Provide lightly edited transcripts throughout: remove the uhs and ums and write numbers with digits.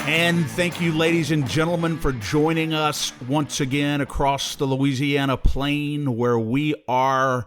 And thank you, ladies and gentlemen, for joining us once again across the Louisiana plain, where we are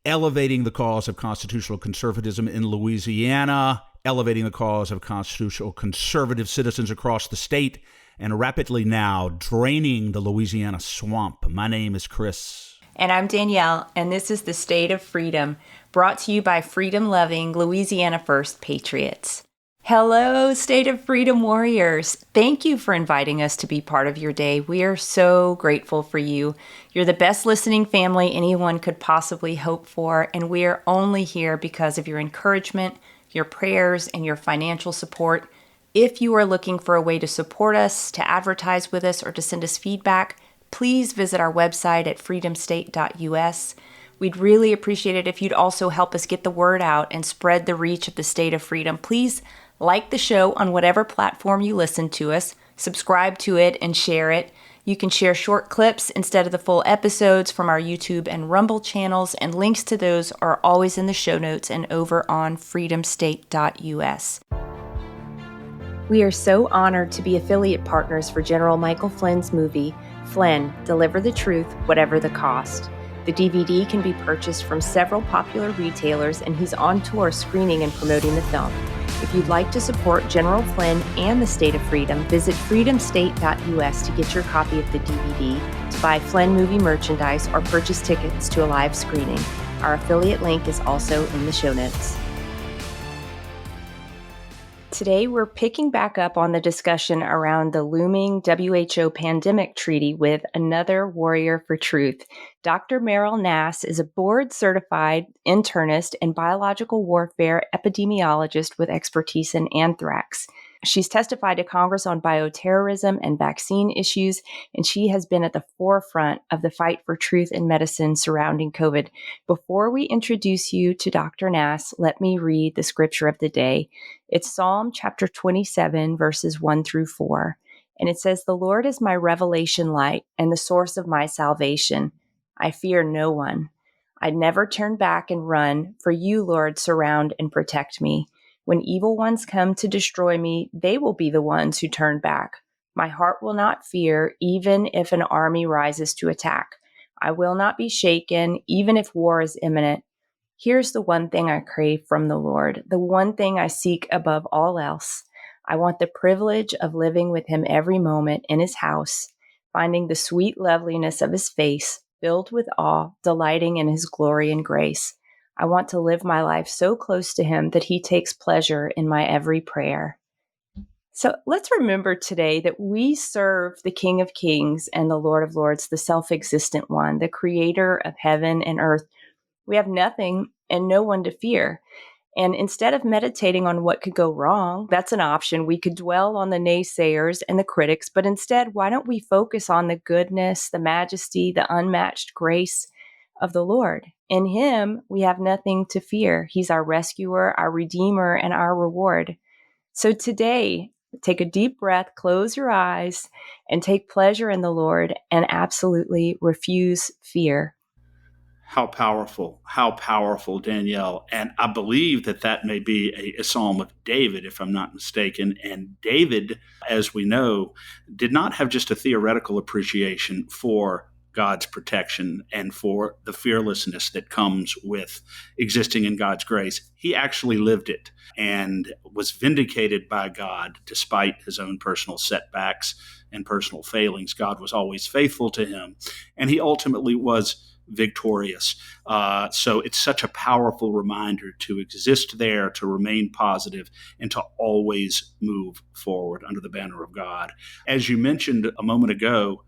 elevating the cause of constitutional conservatism in Louisiana, elevating the cause of constitutional conservative citizens across the state, and rapidly now draining the Louisiana swamp. My name is Chris. And I'm Danielle, and this is the State of Freedom, brought to you by freedom-loving Louisiana First Patriots. Hello, State of Freedom warriors. Thank you for inviting us to be part of your day. We are so grateful for you. You're the best listening family anyone could possibly hope for, and we are only here because of your encouragement, your prayers, and your financial support. If you are looking for a way to support us, to advertise with us, or to send us feedback, please visit our website at freedomstate.us. We'd really appreciate it if you'd also help us get the word out and spread the reach of the State of Freedom. Please like the show on whatever platform you listen to us, subscribe to it, and share it. You can share short clips instead of the full episodes from our YouTube and Rumble channels, and links to those are always in the show notes and over on freedomstate.us. We are so honored to be affiliate partners for General Michael Flynn's movie, Flynn, Deliver the Truth, Whatever the Cost. The DVD can be purchased from several popular retailers, and he's on tour screening and promoting the film. If you'd like to support General Flynn and the State of Freedom, visit freedomstate.us to get your copy of the DVD, to buy Flynn movie merchandise, or purchase tickets to a live screening. Our affiliate link is also in the show notes. Today, we're picking back up on the discussion around the looming WHO pandemic treaty with another warrior for truth. Dr. Meryl Nass is a board-certified internist and biological warfare epidemiologist with expertise in anthrax. She's testified to Congress on bioterrorism and vaccine issues, and she has been at the forefront of the fight for truth in medicine surrounding COVID. Before we introduce you to Dr. Nass, let me read the scripture of the day. It's Psalm chapter 27, verses 1 through 4. And it says, "The Lord is my revelation light and the source of my salvation. I fear no one. I never turn back and run, for you, Lord, surround and protect me. When evil ones come to destroy me, they will be the ones who turn back. My heart will not fear, even if an army rises to attack. I will not be shaken, even if war is imminent. Here's the one thing I crave from the Lord, the one thing I seek above all else. I want the privilege of living with him every moment in his house, finding the sweet loveliness of his face, filled with awe, delighting in his glory and grace. I want to live my life so close to him that he takes pleasure in my every prayer." So let's remember today that we serve the King of Kings and the Lord of Lords, the self-existent one, the creator of heaven and earth. We have nothing and no one to fear. And instead of meditating on what could go wrong, that's an option. We could dwell on the naysayers and the critics, but instead, why don't we focus on the goodness, the majesty, the unmatched grace of the Lord? In him, we have nothing to fear. He's our rescuer, our redeemer, and our reward. So today, take a deep breath, close your eyes, and take pleasure in the Lord, and absolutely refuse fear. How powerful, Danielle. And I believe that may be a psalm of David, if I'm not mistaken. And David, as we know, did not have just a theoretical appreciation for God's protection and for the fearlessness that comes with existing in God's grace. He actually lived it and was vindicated by God despite his own personal setbacks and personal failings. God was always faithful to him, and he ultimately was victorious. So it's such a powerful reminder to exist there, to remain positive, and to always move forward under the banner of God. As you mentioned a moment ago,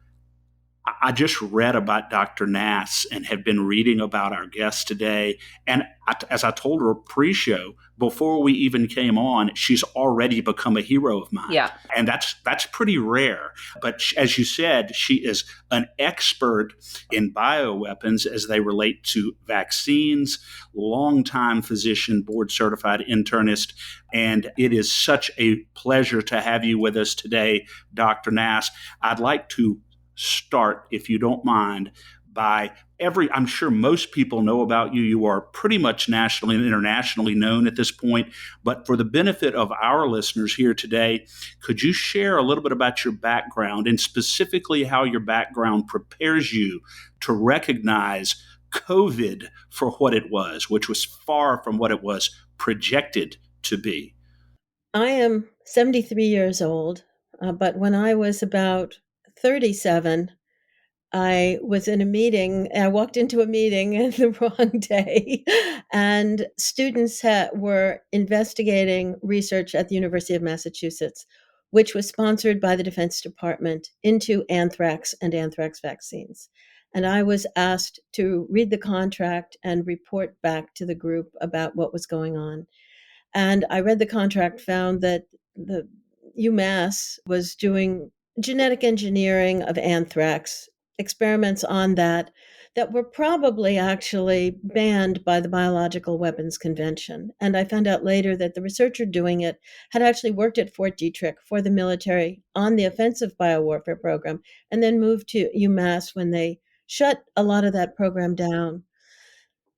I just read about Dr. Nass and have been reading about our guest today. And as I told her pre-show, before we even came on, she's already become a hero of mine. Yeah. And that's pretty rare. But as you said, she is an expert in bioweapons as they relate to vaccines, longtime physician, board-certified internist. And it is such a pleasure to have you with us today, Dr. Nass. I'd like to start, if you don't mind, by I'm sure most people know about you. You are pretty much nationally and internationally known at this point. But for the benefit of our listeners here today, could you share a little bit about your background and specifically how your background prepares you to recognize COVID for what it was, which was far from what it was projected to be? I am 73 years old, but when I was about 37, I was in a meeting. I walked into a meeting the wrong day, and students were investigating research at the University of Massachusetts, which was sponsored by the Defense Department into anthrax and anthrax vaccines. And I was asked to read the contract and report back to the group about what was going on. And I read the contract, found that the UMass was doing genetic engineering of anthrax, experiments on that were probably actually banned by the Biological Weapons Convention. And I found out later that the researcher doing it had actually worked at Fort Detrick for the military on the offensive biowarfare program, and then moved to UMass when they shut a lot of that program down.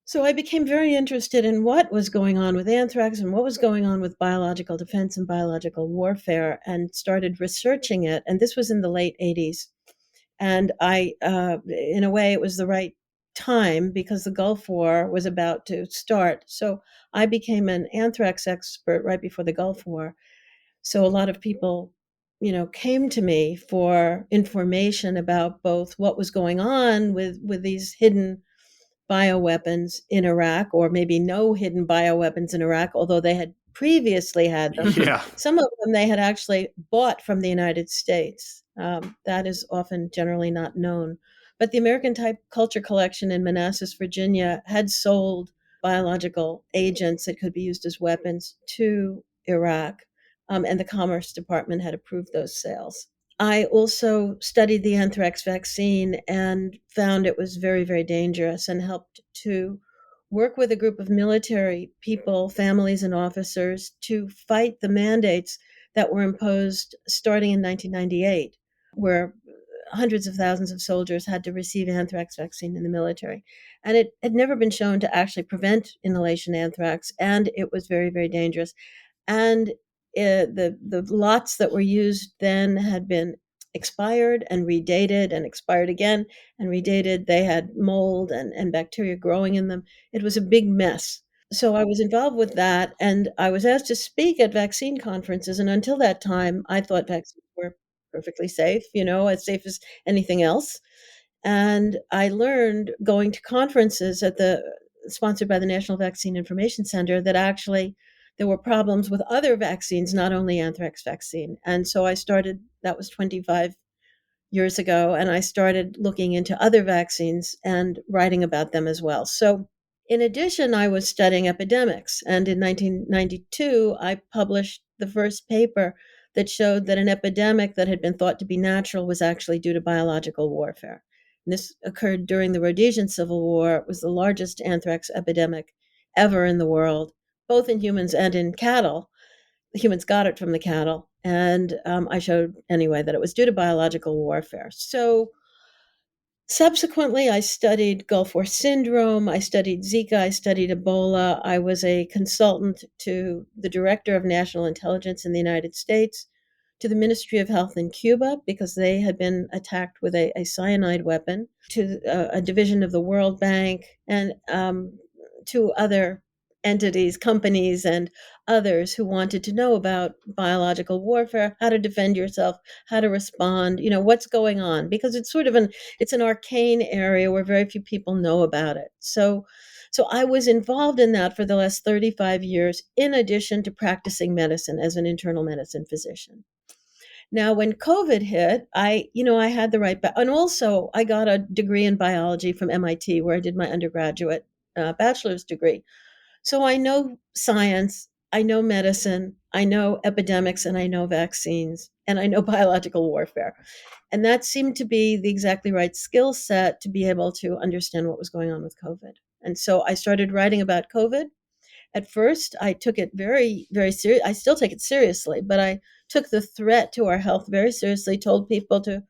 So I became very interested in what was going on with anthrax and what was going on with biological defense and biological warfare, and started researching it. And this was in the late 80s. And in a way, it was the right time because the Gulf War was about to start. So I became an anthrax expert right before the Gulf War. So a lot of people, came to me for information about both what was going on with these hidden bioweapons in Iraq, or maybe no hidden bioweapons in Iraq, although they had previously had them. Yeah. Some of them they had actually bought from the United States. That is often generally not known. But the American Type Culture Collection in Manassas, Virginia, had sold biological agents that could be used as weapons to Iraq, and the Commerce Department had approved those sales. I also studied the anthrax vaccine and found it was very, very dangerous, and helped to work with a group of military people, families, and officers to fight the mandates that were imposed starting in 1998, where hundreds of thousands of soldiers had to receive anthrax vaccine in the military. And it had never been shown to actually prevent inhalation anthrax, and it was very, very dangerous. And the lots that were used then had been expired and redated and expired again and redated. They had mold and bacteria growing in them. It was a big mess. So I was involved with that, and I was asked to speak at vaccine conferences. And until that time, I thought vaccines were perfectly safe, as safe as anything else. And I learned going to conferences sponsored by the National Vaccine Information Center, that actually there were problems with other vaccines, not only anthrax vaccine. And so that was 25 years ago, and I started looking into other vaccines and writing about them as well. So in addition, I was studying epidemics. And in 1992, I published the first paper that showed that an epidemic that had been thought to be natural was actually due to biological warfare. And this occurred during the Rhodesian Civil War. It was the largest anthrax epidemic ever in the world, both in humans and in cattle. The humans got it from the cattle. And I showed, anyway, that it was due to biological warfare. So subsequently, I studied Gulf War syndrome, I studied Zika, I studied Ebola. I was a consultant to the Director of National Intelligence in the United States, to the Ministry of Health in Cuba, because they had been attacked with a cyanide weapon, to a division of the World Bank, and to other entities, companies, and others who wanted to know about biological warfare, how to defend yourself, how to respond, what's going on, because it's an arcane area where very few people know about it. So I was involved in that for the last 35 years, in addition to practicing medicine as an internal medicine physician. Now, when COVID hit, I had the right, and also I got a degree in biology from MIT, where I did my undergraduate bachelor's degree. So I know science, I know medicine, I know epidemics, and I know vaccines, and I know biological warfare. And that seemed to be the exactly right skill set to be able to understand what was going on with COVID. And so I started writing about COVID. At first, I took it very, very serious. I still take it seriously, but I took the threat to our health very seriously, told people to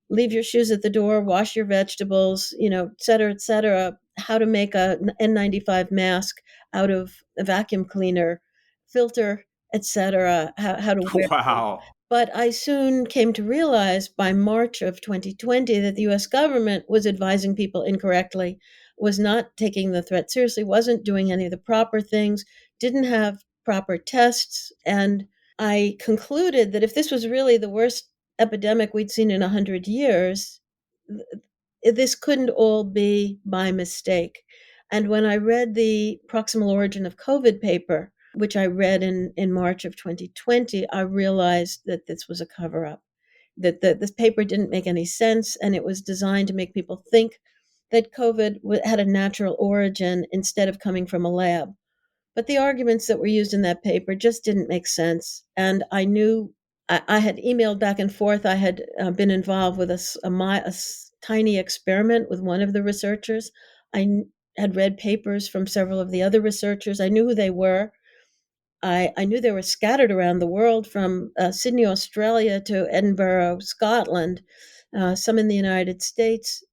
leave your shoes at the door, wash your vegetables, et cetera, how to make a N95 mask out of a vacuum cleaner, filter, et cetera, how to wear them. Wow. But I soon came to realize by March of 2020 that the US government was advising people incorrectly, was not taking the threat seriously, wasn't doing any of the proper things, didn't have proper tests. And I concluded that if this was really the worst epidemic we'd seen in 100 years, this couldn't all be by mistake. And when I read the Proximal Origin of COVID paper, which I read in March of 2020, I realized that this was a cover up, that this paper didn't make any sense, and it was designed to make people think that COVID had a natural origin instead of coming from a lab. But the arguments that were used in that paper just didn't make sense. And I knew I had emailed back and forth. I had been involved with a tiny experiment with one of the researchers. Had read papers from several of the other researchers. I knew who they were. I knew they were scattered around the world from Sydney, Australia to Edinburgh, Scotland, some in the United States,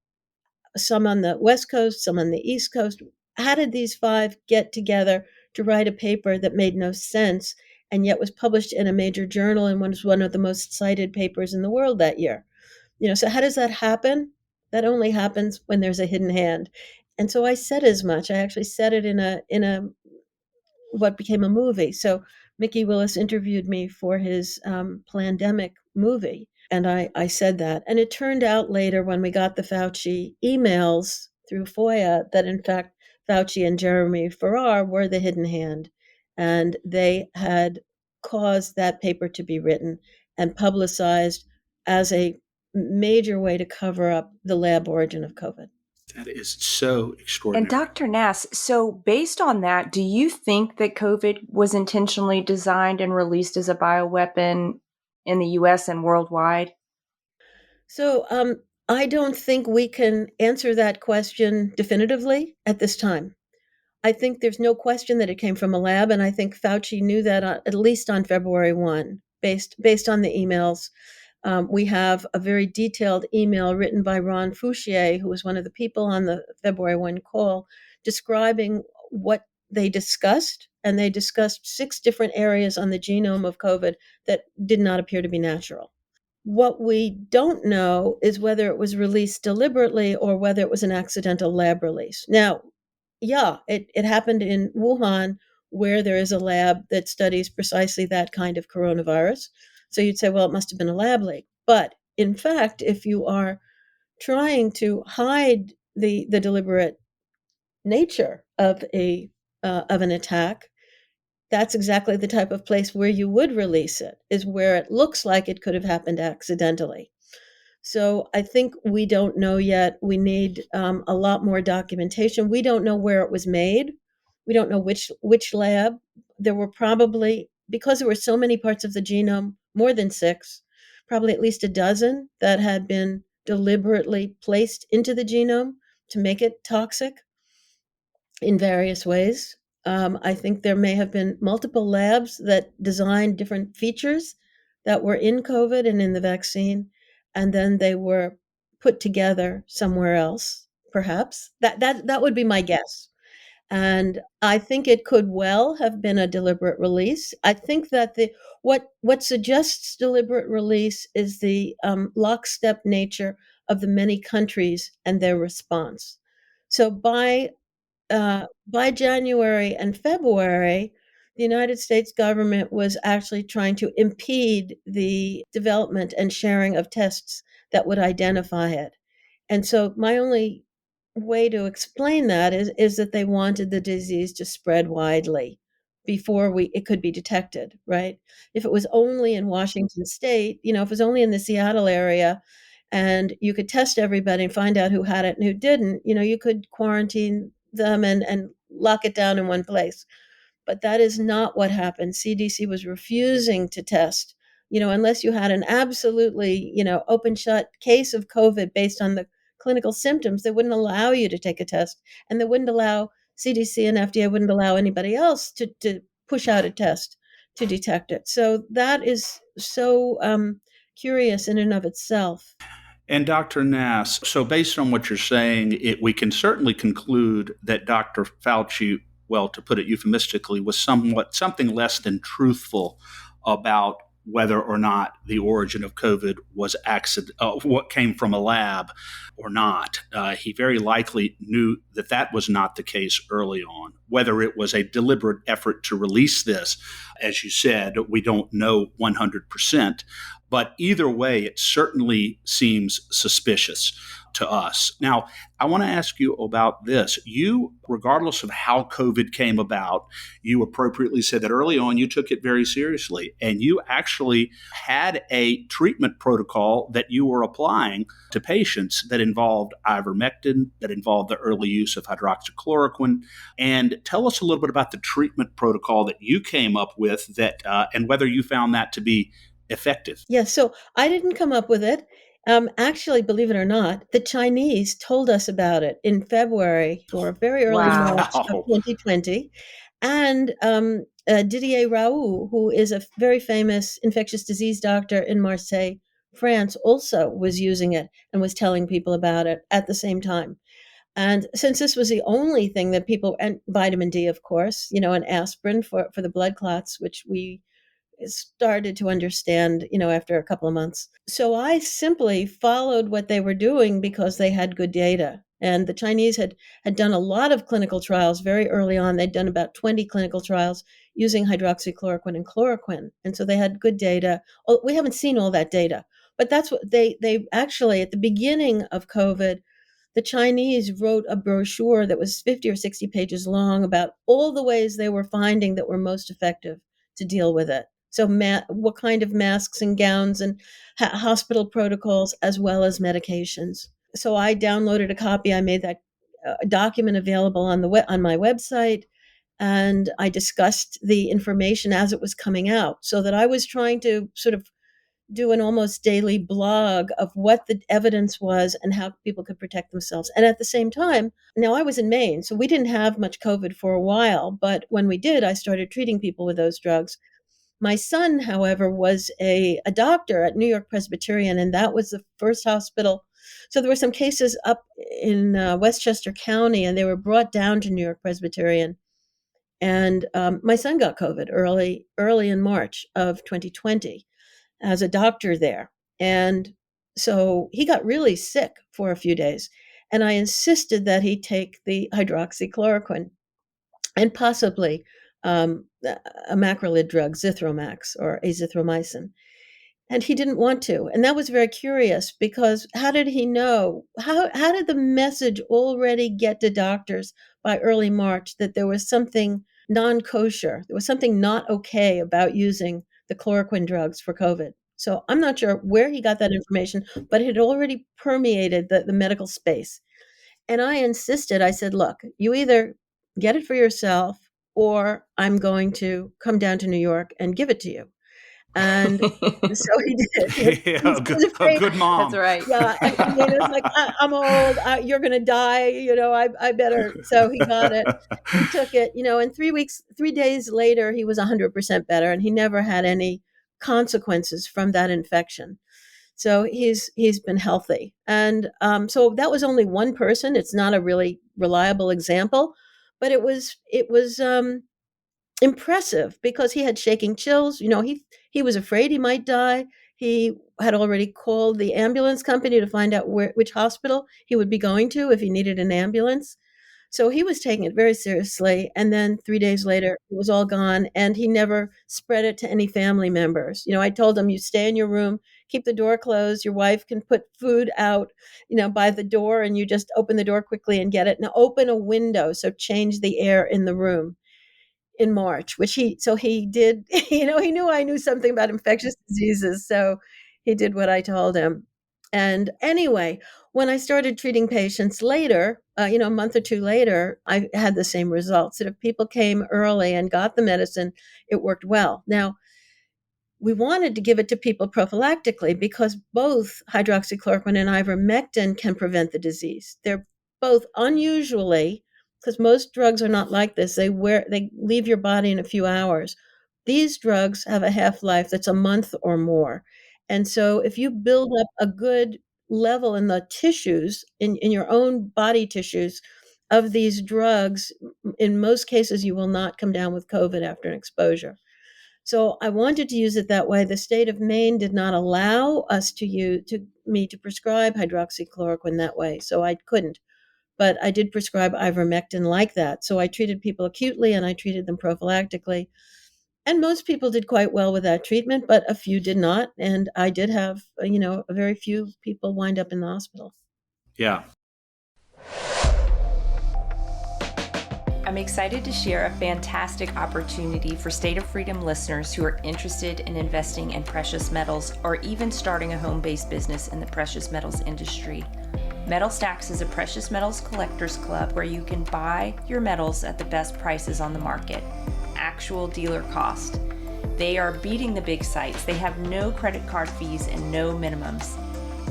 some on the West Coast, some on the East Coast. How did these five get together to write a paper that made no sense and yet was published in a major journal and was one of the most cited papers in the world that year? So how does that happen? That only happens when there's a hidden hand. And so I said as much. I actually said it in a what became a movie. So Mickey Willis interviewed me for his Plandemic movie. And I said that. And it turned out later when we got the Fauci emails through FOIA that, in fact, Fauci and Jeremy Farrar were the hidden hand. And they had caused that paper to be written and publicized as a major way to cover up the lab origin of COVID. That is so extraordinary. And Dr. Nass, so based on that, do you think that COVID was intentionally designed and released as a bioweapon in the US and worldwide? So I don't think we can answer that question definitively at this time. I think there's no question that it came from a lab, and I think Fauci knew that at least on February 1, based on the emails. We have a very detailed email written by Ron Fouchier, who was one of the people on the February 1 call, describing what they discussed, and they discussed 6 different areas on the genome of COVID that did not appear to be natural. What we don't know is whether it was released deliberately or whether it was an accidental lab release. Now, yeah, it happened in Wuhan, where there is a lab that studies precisely that kind of coronavirus. So you'd say, well, it must have been a lab leak. But in fact, if you are trying to hide the deliberate nature of an attack, that's exactly the type of place where you would release it, is where it looks like it could have happened accidentally. So I think we don't know yet. We need a lot more documentation. We don't know where it was made. We don't know which lab. There were probably, because there were so many parts of the genome, more than 6, probably at least a dozen that had been deliberately placed into the genome to make it toxic in various ways. I think there may have been multiple labs that designed different features that were in COVID and in the vaccine, and then they were put together somewhere else, perhaps. That would be my guess. And I think it could well have been a deliberate release. I think that what suggests deliberate release is the lockstep nature of the many countries and their response. So by January and February, the United States government was actually trying to impede the development and sharing of tests that would identify it. And so my only way to explain that is that they wanted the disease to spread widely before it could be detected, right? If it was only in Washington state, if it was only in the Seattle area and you could test everybody and find out who had it and who didn't, you could quarantine them and lock it down in one place. But that is not what happened. CDC was refusing to test, unless you had an absolutely, open shut case of COVID based on the clinical symptoms. They wouldn't allow you to take a test, and they wouldn't allow CDC and FDA wouldn't allow anybody else to push out a test to detect it. So that is so curious in and of itself. And Dr. Nass, so based on what you're saying, we can certainly conclude that Dr. Fauci, well, to put it euphemistically, was something less than truthful about whether or not the origin of COVID was what came from a lab or not. He very likely knew that that was not the case early on. Whether it was a deliberate effort to release this, as you said, we don't know 100%. But either way, it certainly seems suspicious to us. Now, I want to ask you about this. You, regardless of how COVID came about, you appropriately said that early on you took it very seriously, and you actually had a treatment protocol that you were applying to patients that involved ivermectin, that involved the early use of hydroxychloroquine. And tell us a little bit about the treatment protocol that you came up with and whether you found that to be effective. Yeah, so I didn't come up with it. Actually, believe it or not, the Chinese told us about it in February or very early Wow. March of 2020. And Didier Raoult, who is a very famous infectious disease doctor in Marseille, France, also was using it and was telling people about it at the same time. And since this was the only thing that people, and vitamin D, of course, and aspirin for the blood clots, which we started to understand, after a couple of months. So I simply followed what they were doing because they had good data. And the Chinese had done a lot of clinical trials very early on. They'd done about 20 clinical trials using hydroxychloroquine and chloroquine. And so they had good data. Oh, we haven't seen all that data, but that's what they actually, at the beginning of COVID, the Chinese wrote a brochure that was 50 or 60 pages long about all the ways they were finding that were most effective to deal with it. So, what kind of masks and gowns and hospital protocols, as well as medications. So, I downloaded a copy. I made that document available on on my website, and I discussed the information as it was coming out. So that I was trying to sort of do an almost daily blog of what the evidence was and how people could protect themselves. And at the same time, now I was in Maine, so we didn't have much COVID for a while. But when we did, I started treating people with those drugs. My son, however, was a doctor at New York Presbyterian, and that was the first hospital. So there were some cases up in Westchester County, and they were brought down to New York Presbyterian. And my son got COVID early in March of 2020 as a doctor there. And so he got really sick for a few days. And I insisted that he take the hydroxychloroquine and possibly a macrolide drug, Zithromax or azithromycin. And he didn't want to. And that was very curious because how did he know? How did the message already get to doctors by early March that there was something non kosher, there was something not okay about using the chloroquine drugs for COVID? So I'm not sure where he got that information, but it had already permeated the medical space. And I insisted, I said, look, you either get it for yourself or I'm going to come down to New York and give it to you. And so he did. Yeah, He was a afraid. good mom. That's right. Yeah, I mean, it was like, I'm old. You're going to die. I better. So he got it. He took it. And 3 days later, he was 100% better, and he never had any consequences from that infection. So he's been healthy, and so that was only one person. It's not a really reliable example, but it was impressive because he had shaking chills. He was afraid he might die. He had already called the ambulance company to find out which hospital he would be going to if he needed an ambulance. So he was taking it very seriously. And then 3 days later, it was all gone. And he never spread it to any family members. I told him, you stay in your room, keep the door closed. Your wife can put food out, by the door, and you just open the door quickly and get it. Now open a window. So change the air in the room in March, which he did. He knew I knew something about infectious diseases. So he did what I told him. And anyway, when I started treating patients later, a month or two later, I had the same results. That if people came early and got the medicine, it worked well. Now, we wanted to give it to people prophylactically because both hydroxychloroquine and ivermectin can prevent the disease. They're both unusually, because most drugs are not like this. They leave your body in a few hours. These drugs have a half-life that's a month or more. And so if you build up a good level in the tissues, in your own body tissues of these drugs, in most cases, you will not come down with COVID after an exposure. So I wanted to use it that way. The state of Maine did not allow us to prescribe hydroxychloroquine that way, so I couldn't. But I did prescribe ivermectin like that. So I treated people acutely and I treated them prophylactically. And most people did quite well with that treatment, but a few did not. And I did have, a very few people wind up in the hospital. Yeah. I'm excited to share a fantastic opportunity for State of Freedom listeners who are interested in investing in precious metals or even starting a home-based business in the precious metals industry. Metal Stacks is a precious metals collectors club where you can buy your metals at the best prices on the market, actual dealer cost. They are beating the big sites. They have no credit card fees and no minimums.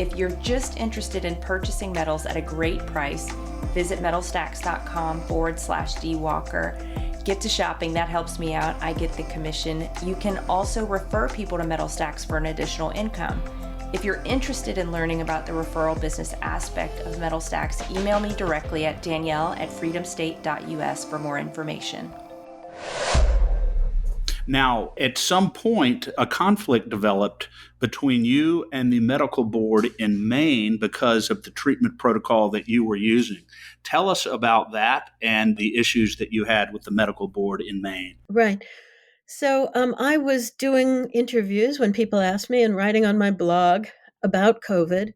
If you're just interested in purchasing metals at a great price, visit metalstacks.com/dwalker. Get to shopping, that helps me out. I get the commission. You can also refer people to Metal Stacks for an additional income. If you're interested in learning about the referral business aspect of Metal Stacks, email me directly at danielle@freedomstate.us for more information. Now, at some point, a conflict developed between you and the medical board in Maine because of the treatment protocol that you were using. Tell us about that and the issues that you had with the medical board in Maine. Right. So I was doing interviews when people asked me and writing on my blog about COVID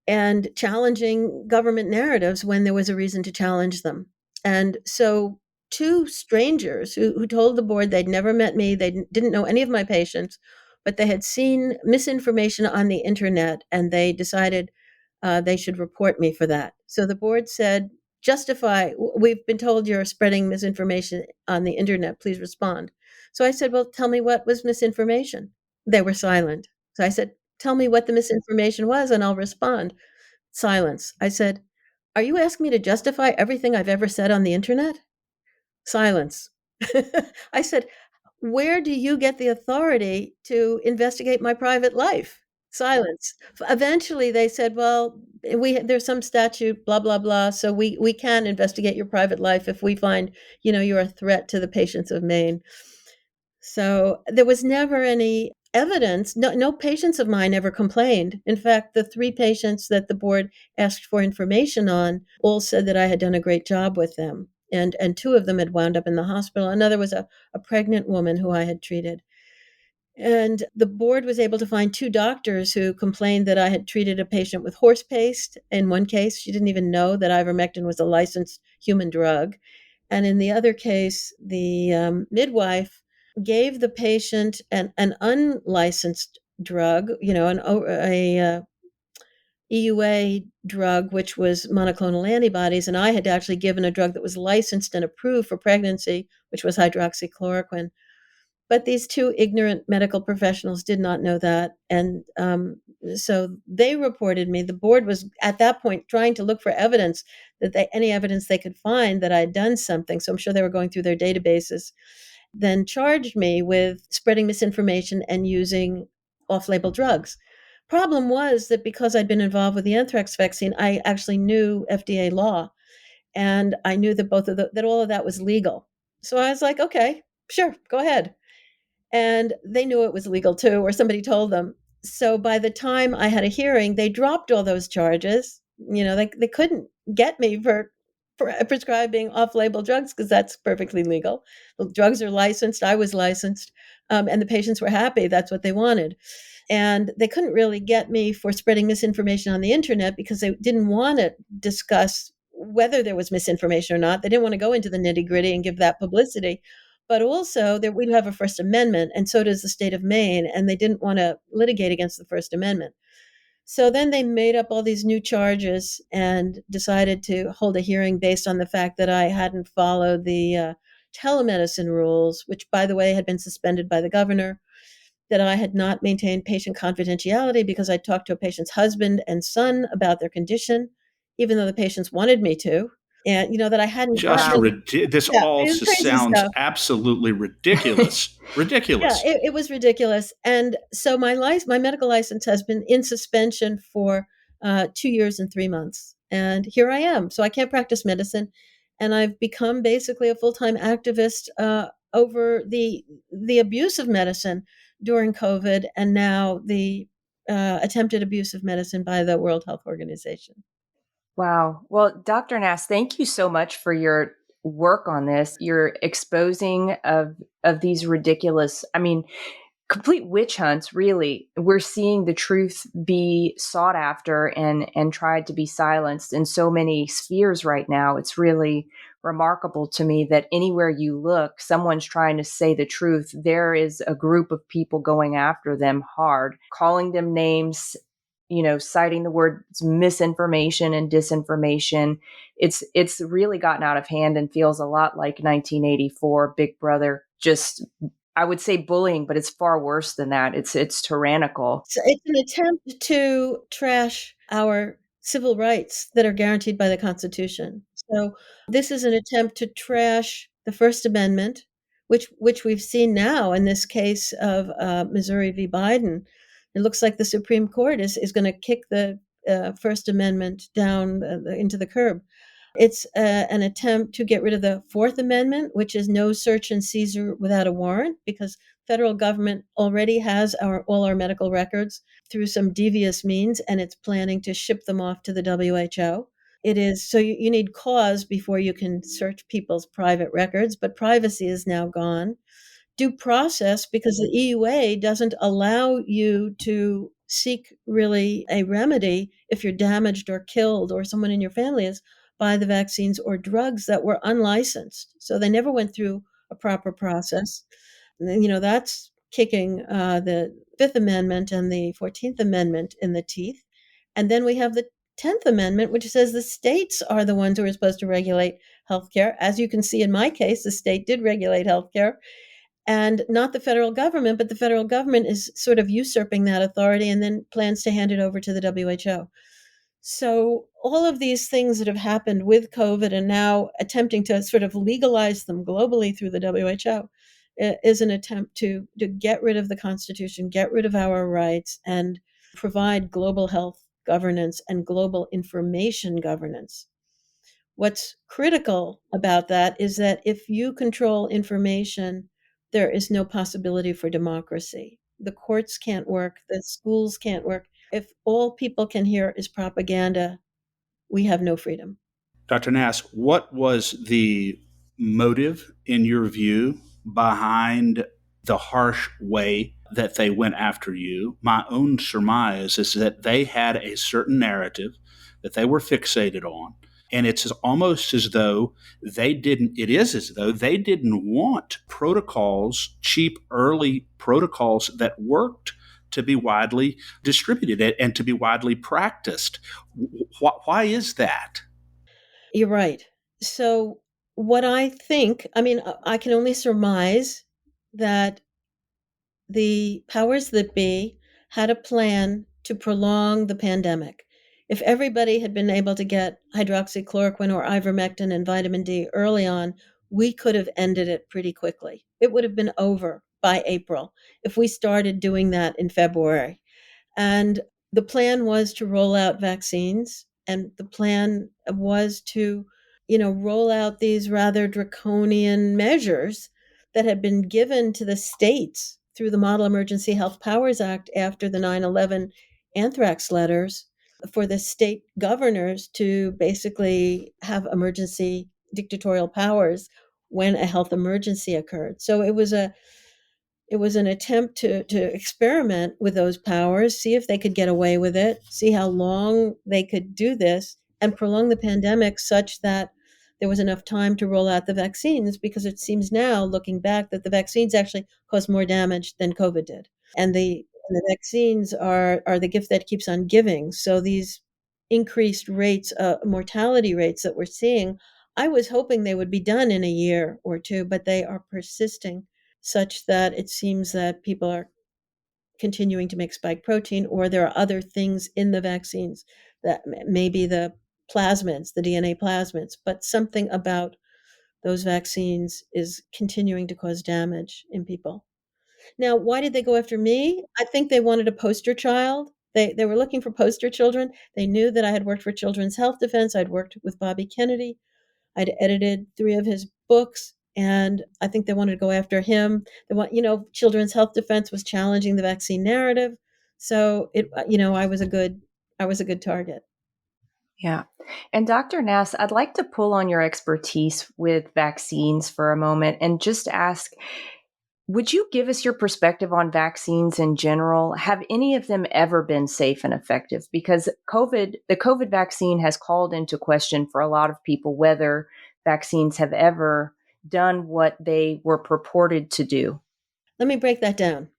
and challenging government narratives when there was a reason to challenge them. And so two strangers who told the board they'd never met me, they didn't know any of my patients, but they had seen misinformation on the internet and they decided they should report me for that. So the board said, justify, we've been told you're spreading misinformation on the internet, please respond. So I said, well, tell me what was misinformation. They were silent. So I said, tell me what the misinformation was and I'll respond. Silence. I said, are you asking me to justify everything I've ever said on the internet? Silence. I said, where do you get the authority to investigate my private life? Silence. Eventually they said, well, there's some statute, blah, blah, blah. So we can investigate your private life if we find, you're a threat to the patients of Maine. So there was never any evidence. No patients of mine ever complained. In fact, the 3 patients that the board asked for information on all said that I had done a great job with them. And 2 of them had wound up in the hospital. Another was a pregnant woman who I had treated. And the board was able to find 2 doctors who complained that I had treated a patient with horse paste. In one case, she didn't even know that ivermectin was a licensed human drug. And in the other case, the midwife gave the patient an unlicensed drug, a EUA drug, which was monoclonal antibodies. And I had actually given a drug that was licensed and approved for pregnancy, which was hydroxychloroquine. But these 2 ignorant medical professionals did not know that. And so they reported me. The board was at that point trying to look for evidence any evidence they could find that I had done something. So I'm sure they were going through their databases, then charged me with spreading misinformation and using off-label drugs. Problem was that because I'd been involved with the anthrax vaccine, I actually knew FDA law, and I knew that that all of that was legal. So I was like, okay, sure, go ahead. And they knew it was legal too, or somebody told them. So by the time I had a hearing, they dropped all those charges. They couldn't get me for prescribing off-label drugs because that's perfectly legal. The drugs are licensed. I was licensed, and the patients were happy. That's what they wanted. And they couldn't really get me for spreading misinformation on the internet because they didn't want to discuss whether there was misinformation or not. They didn't want to go into the nitty-gritty and give that publicity. But also, we have a First Amendment, and so does the state of Maine, and they didn't want to litigate against the First Amendment. So then they made up all these new charges and decided to hold a hearing based on the fact that I hadn't followed the telemedicine rules, which, by the way, had been suspended by the governor, that I had not maintained patient confidentiality because I talked to a patient's husband and son about their condition, even though the patients wanted me to. And, that I hadn't this all sounds stuff. Absolutely ridiculous. Ridiculous. Yeah, it was ridiculous. And so my medical license has been in suspension for 2 years and 3 months. And here I am. So I can't practice medicine. And I've become basically a full time activist over the abuse of medicine during COVID and now the attempted abuse of medicine by the World Health Organization. Wow. Well, Dr. Nass, thank you so much for your work on this. Your exposing of these ridiculous, I mean, complete witch hunts, really. We're seeing the truth be sought after and tried to be silenced in so many spheres right now. It's really remarkable to me that anywhere you look, someone's trying to say the truth. There is a group of people going after them hard, calling them names, citing the words misinformation and disinformation. It's really gotten out of hand and feels a lot like 1984 Big Brother, just, I would say bullying, but it's far worse than that. It's tyrannical. So it's an attempt to trash our civil rights that are guaranteed by the Constitution. So this is an attempt to trash the First Amendment, which we've seen now in this case of Missouri v. Biden. It looks like the Supreme Court is going to kick the First Amendment down into the curb. It's an attempt to get rid of the Fourth Amendment, which is no search and seizure without a warrant, because federal government already has all our medical records through some devious means, and it's planning to ship them off to the WHO. It is so you need cause before you can search people's private records, but privacy is now gone. Due process, because the EUA doesn't allow you to seek really a remedy if you're damaged or killed or someone in your family is by the vaccines or drugs that were unlicensed. So they never went through a proper process. And then, that's kicking the Fifth Amendment and the 14th Amendment in the teeth. And then we have the 10th Amendment, which says the states are the ones who are supposed to regulate healthcare. As you can see in my case, the state did regulate healthcare and not the federal government, but the federal government is sort of usurping that authority and then plans to hand it over to the WHO. So all of these things that have happened with COVID and now attempting to sort of legalize them globally through the WHO is an attempt to get rid of the Constitution, get rid of our rights, and provide global health governance and global information governance. What's critical about that is that if you control information, there is no possibility for democracy. The courts can't work, the schools can't work. If all people can hear is propaganda, we have no freedom. Dr. Nass, what was the motive, in your view, behind the harsh way that they went after you? My own surmise is that they had a certain narrative that they were fixated on. And it's almost as though it is as though they didn't want protocols, cheap, early protocols that worked to be widely distributed and to be widely practiced. Why is that? You're right. So, what I think, I mean, I can only surmise that the powers that be had a plan to prolong the pandemic. If everybody had been able to get hydroxychloroquine or ivermectin and vitamin D early on, we could have ended it pretty quickly. It would have been over by April if we started doing that in February. And the plan was to roll out vaccines, and the plan was to, roll out these rather draconian measures that had been given to the states through the Model Emergency Health Powers Act after the 9/11 anthrax letters for the state governors to basically have emergency dictatorial powers when a health emergency occurred. So it was an attempt to experiment with those powers, see if they could get away with it, see how long they could do this, and prolong the pandemic such that there was enough time to roll out the vaccines, because it seems now, looking back, that the vaccines actually caused more damage than COVID did. And the vaccines are the gift that keeps on giving. So these increased rates, mortality rates that we're seeing, I was hoping they would be done in a year or two, but they are persisting such that it seems that people are continuing to make spike protein, or there are other things in the vaccines that maybe the plasmids, the DNA plasmids, but something about those vaccines is continuing to cause damage in people. Now, why did they go after me? I think they wanted a poster child. They were looking for poster children. They knew that I had worked for Children's Health Defense. I'd worked with Bobby Kennedy. I'd edited 3 of his books, and I think they wanted to go after him. They want, Children's Health Defense was challenging the vaccine narrative. So I was a good target. Yeah. And Dr. Nass, I'd like to pull on your expertise with vaccines for a moment and just ask, would you give us your perspective on vaccines in general? Have any of them ever been safe and effective? Because the COVID vaccine has called into question for a lot of people whether vaccines have ever done what they were purported to do. Let me break that down.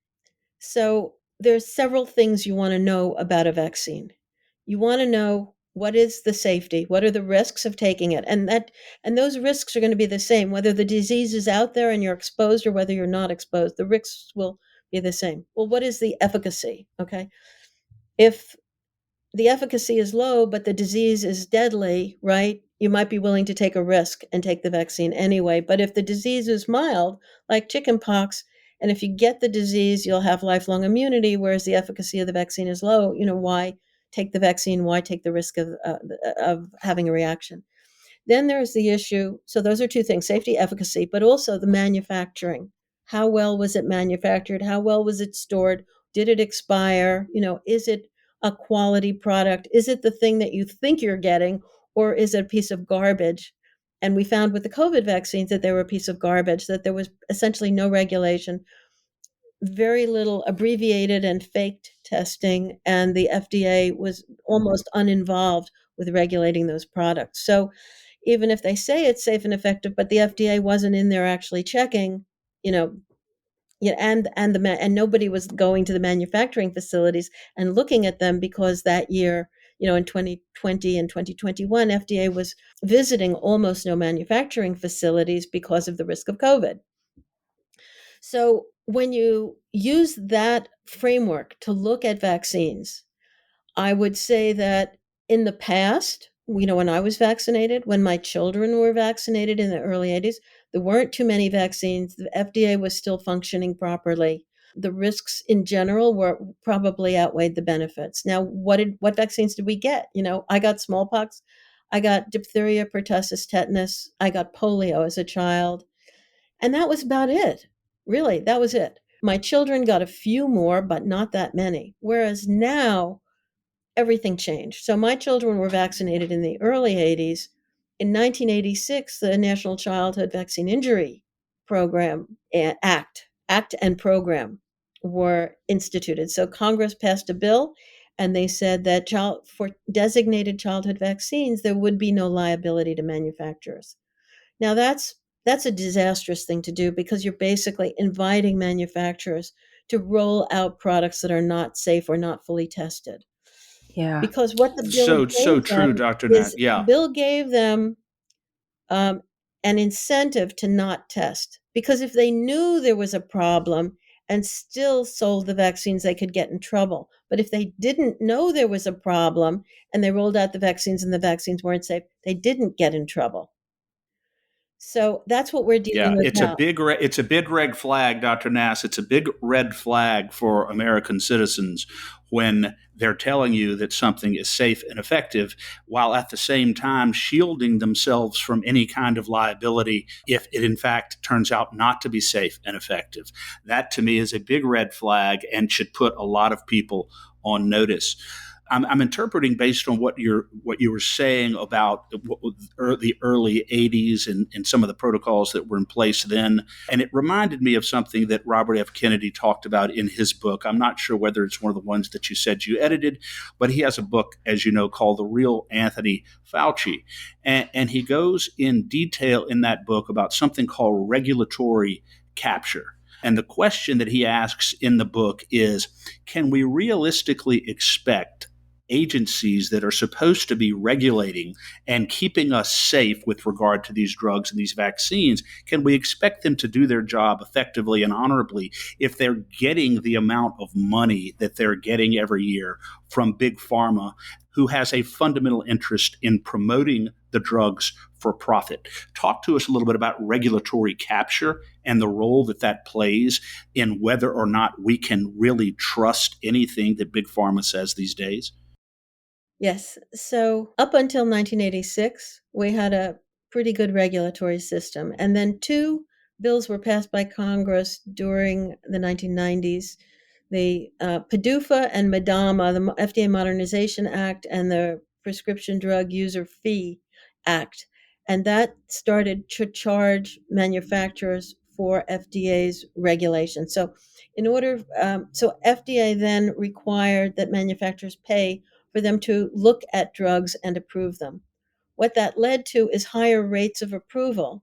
So there's several things you want to know about a vaccine. You want to know what is the safety, what are the risks of taking it, and those risks are going to be the same whether the disease is out there and you're exposed or whether you're not exposed. The risks will be the same. Well, what is the efficacy? Okay, if the efficacy is low, but the disease is deadly, right? You might be willing to take a risk and take the vaccine anyway. But if the disease is mild, like chickenpox, and if you get the disease, you'll have lifelong immunity, whereas the efficacy of the vaccine is low. Why take the vaccine? Why take the risk of having a reaction? Then there's the issue. So those are two things: safety, efficacy, but also the manufacturing. How well was it manufactured? How well was it stored? Did it expire? Is it a quality product? Is it the thing that you think you're getting, or is it a piece of garbage? And we found with the COVID vaccines that they were a piece of garbage, that there was essentially no regulation, very little abbreviated and faked testing, and the FDA was almost uninvolved with regulating those products. So even if they say it's safe and effective, but the FDA wasn't in there actually checking, you know, yeah, and nobody was going to the manufacturing facilities and looking at them, because that year, in 2020 and 2021, FDA was visiting almost no manufacturing facilities because of the risk of COVID. So when you use that framework to look at vaccines, I would say that in the past, when I was vaccinated, when my children were vaccinated in the early 80s, there weren't too many vaccines. The FDA was still functioning properly. The risks in general were probably outweighed the benefits. Now, what vaccines did we get? I got smallpox, I got diphtheria, pertussis, tetanus, I got polio as a child, and that was about it. Really, that was it. My children got a few more, but not that many. Whereas now, everything changed. So my children were vaccinated in the early 80s. In 1986, the National Childhood Vaccine Injury Program Act and Program were instituted. So Congress passed a bill, and they said that for designated childhood vaccines, there would be no liability to manufacturers. Now that's a disastrous thing to do, because you're basically inviting manufacturers to roll out products that are not safe or not fully tested. Yeah. Because what the bill So gave true, them Dr. Nat. is the Yeah. bill gave them an incentive to not test. Because if they knew there was a problem and still sold the vaccines, they could get in trouble. But if they didn't know there was a problem and they rolled out the vaccines and the vaccines weren't safe, they didn't get in trouble. So that's what we're dealing Yeah, with now. it's a big red flag, Dr. Nass. It's a big red flag for American citizens when they're telling you that something is safe and effective, while at the same time shielding themselves from any kind of liability if it in fact turns out not to be safe and effective. That to me is a big red flag and should put a lot of people on notice. I'm interpreting based on what you were saying about the early 80s and some of the protocols that were in place then. And it reminded me of something that Robert F. Kennedy talked about in his book. I'm not sure whether it's one of the ones that you said you edited, but he has a book, as you know, called The Real Anthony Fauci. And he goes in detail in that book about something called regulatory capture. And the question that he asks in the book is, can we realistically expect agencies that are supposed to be regulating and keeping us safe with regard to these drugs and these vaccines, can we expect them to do their job effectively and honorably if they're getting the amount of money that they're getting every year from big pharma who has a fundamental interest in promoting the drugs for profit. Talk to us a little bit about regulatory capture and the role that that plays in whether or not we can really trust anything that Big Pharma says these days. Yes. So up until 1986, we had a pretty good regulatory system. And then two bills were passed by Congress during the 1990s, the PDUFA and MADAMA, the FDA Modernization Act, and the Prescription Drug User Fee Act. And that started to charge manufacturers for FDA's regulation. So so FDA then required that manufacturers pay for them to look at drugs and approve them. What that led to is higher rates of approval.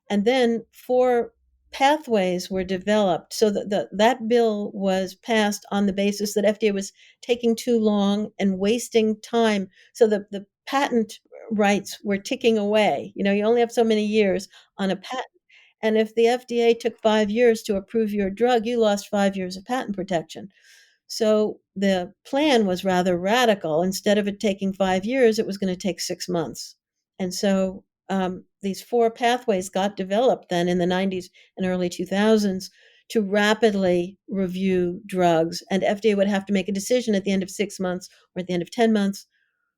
And then four pathways were developed. So that bill was passed on the basis that FDA was taking too long and wasting time. So the patent rights were ticking away. You know, you only have so many years on a patent. And if the FDA took 5 years to approve your drug, you lost 5 years of patent protection. So the plan was rather radical. Instead of it taking 5 years, it was going to take 6 months. And so these four pathways got developed then in the 90s and early 2000s to rapidly review drugs. And FDA would have to make a decision at the end of 6 months or at the end of 10 months,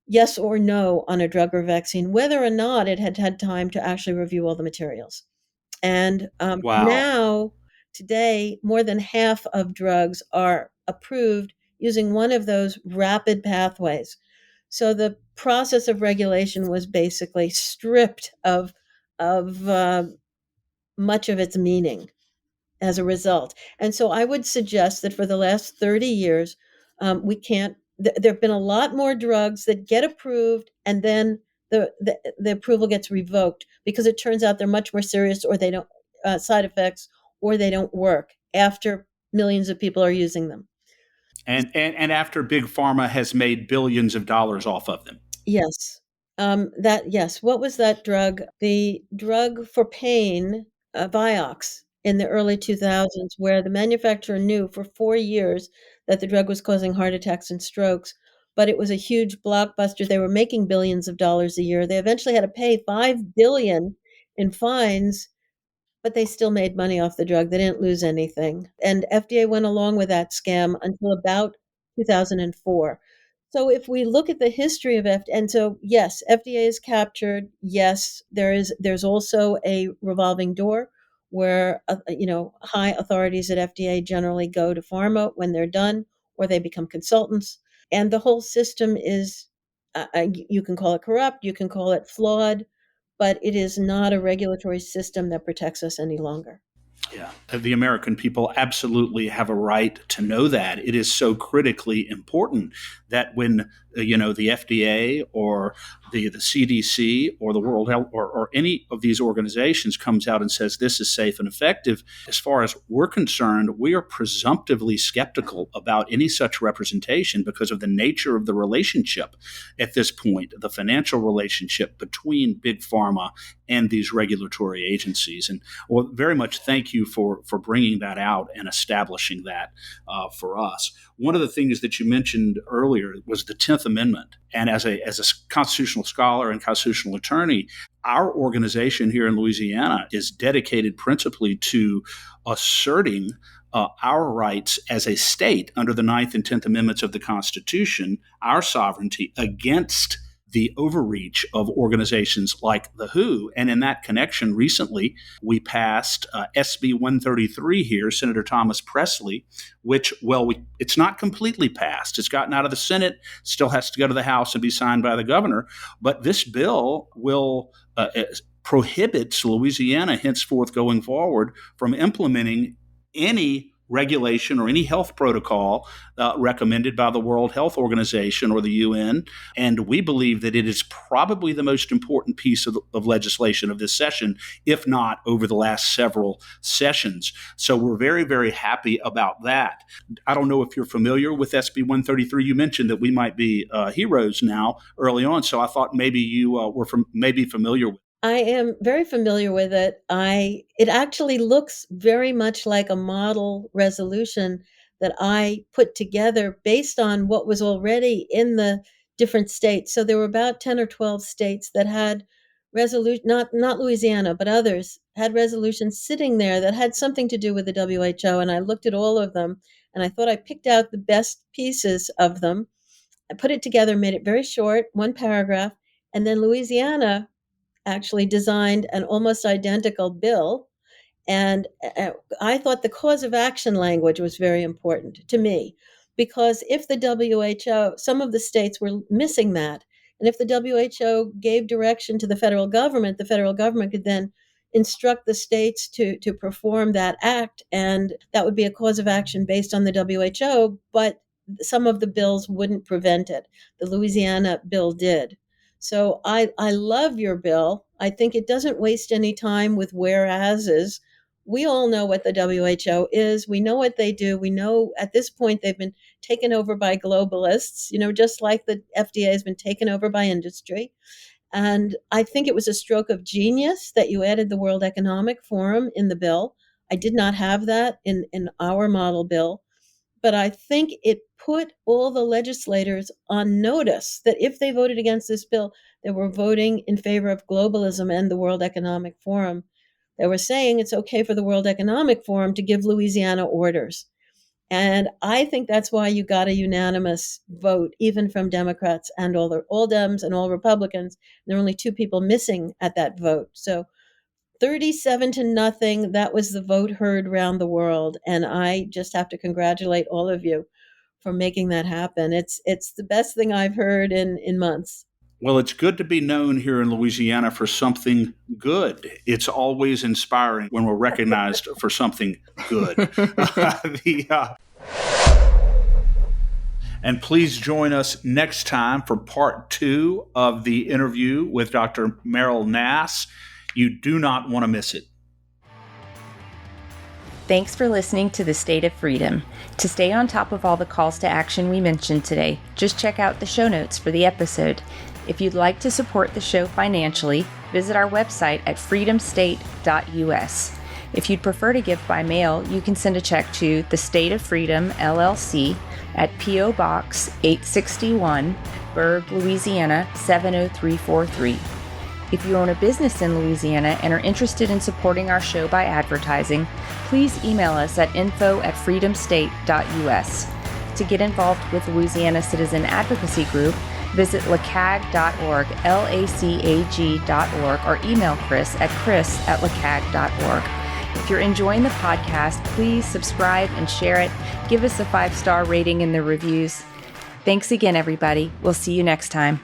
yes or no on a drug or vaccine, whether or not it had had time to actually review all the materials. And Wow. now, today, more than half of drugs are approved using one of those rapid pathways. So the process of regulation was basically stripped of much of its meaning as a result. And so I would suggest that for the last 30 years, we can't, there have been a lot more drugs that get approved and then the approval gets revoked because it turns out they're much more serious or they don't, side effects, or they don't work after millions of people are using them. And after Big Pharma has made billions of dollars off of them. Yes. Yes. What was that drug? The drug for pain, Vioxx, in the early 2000s, where the manufacturer knew for 4 years that the drug was causing heart attacks and strokes, but it was a huge blockbuster. They were making billions of dollars a year. They eventually had to pay 5 billion in fines, but they still made money off the drug. They didn't lose anything. And FDA went along with that scam until about 2004. So if we look at the history of FDA, and so yes, FDA is captured. Yes, there's also a revolving door where high authorities at FDA generally go to pharma when they're done, or they become consultants. And the whole system is, you can call it corrupt, you can call it flawed, but it is not a regulatory system that protects us any longer. Yeah, the American people absolutely have a right to know that. It is so critically important that when the FDA or the CDC or the World Health or any of these organizations comes out and says this is safe and effective, as far as we're concerned, we are presumptively skeptical about any such representation because of the nature of the relationship at this point, the financial relationship between Big Pharma and these regulatory agencies. And well, very much thank you for bringing that out and establishing that for us. One of the things that you mentioned earlier was the 10th Amendment. And as a constitutional scholar and constitutional attorney, our organization here in Louisiana is dedicated principally to asserting our rights as a state under the 9th and 10th Amendments of the Constitution, our sovereignty against the overreach of organizations like the WHO. And in that connection, recently, we passed SB 133 here, Senator Thomas Presley, which, it's not completely passed. It's gotten out of the Senate, still has to go to the House and be signed by the governor. But this bill will prohibits Louisiana henceforth going forward from implementing any regulation or any health protocol recommended by the World Health Organization or the UN. And we believe that it is probably the most important piece of legislation of this session, if not over the last several sessions. So we're very, very happy about that. I don't know if you're familiar with SB 133. You mentioned that we might be heroes now early on. So I thought maybe you were maybe familiar with it. I am very familiar with it. It actually looks very much like a model resolution that I put together based on what was already in the different states. So there were about 10 or 12 states that had resolution, not Louisiana, but others had resolutions sitting there that had something to do with the WHO. And I looked at all of them, and I thought I picked out the best pieces of them. I put it together, made it very short, one paragraph, and then Louisiana actually designed an almost identical bill. And I thought the cause of action language was very important to me, because if the WHO, some of the states were missing that, and if the WHO gave direction to the federal government could then instruct the states to perform that act, and that would be a cause of action based on the WHO, but some of the bills wouldn't prevent it. The Louisiana bill did. So I love your bill. I think it doesn't waste any time with whereases. We all know what the WHO is. We know what they do. We know at this point they've been taken over by globalists, just like the FDA has been taken over by industry. And I think it was a stroke of genius that you added the World Economic Forum in the bill. I did not have that in our model bill, but I think it put all the legislators on notice that if they voted against this bill, they were voting in favor of globalism and the World Economic Forum. They were saying it's okay for the World Economic Forum to give Louisiana orders. And I think that's why you got a unanimous vote, even from Democrats and all Dems and all Republicans. There were only 2 people missing at that vote. So 37-0, that was the vote heard around the world. And I just have to congratulate all of you for making that happen. It's the best thing I've heard in months. Well, it's good to be known here in Louisiana for something good. It's always inspiring when we're recognized for something good. And please join us next time for part 2 of the interview with Dr. Meryl Nass. You do not want to miss it. Thanks for listening to The State of Freedom. To stay on top of all the calls to action we mentioned today, just check out the show notes for the episode. If you'd like to support the show financially, visit our website at freedomstate.us. If you'd prefer to give by mail, you can send a check to The State of Freedom, LLC, at P.O. Box 861, Berg, Louisiana 70343. If you own a business in Louisiana and are interested in supporting our show by advertising, please email us at info@freedomstate.us. To get involved with Louisiana Citizen Advocacy Group, visit lacag.org, LACAG.org, or email Chris at chris@lacag.org. If you're enjoying the podcast, please subscribe and share it. Give us a 5-star rating in the reviews. Thanks again, everybody. We'll see you next time.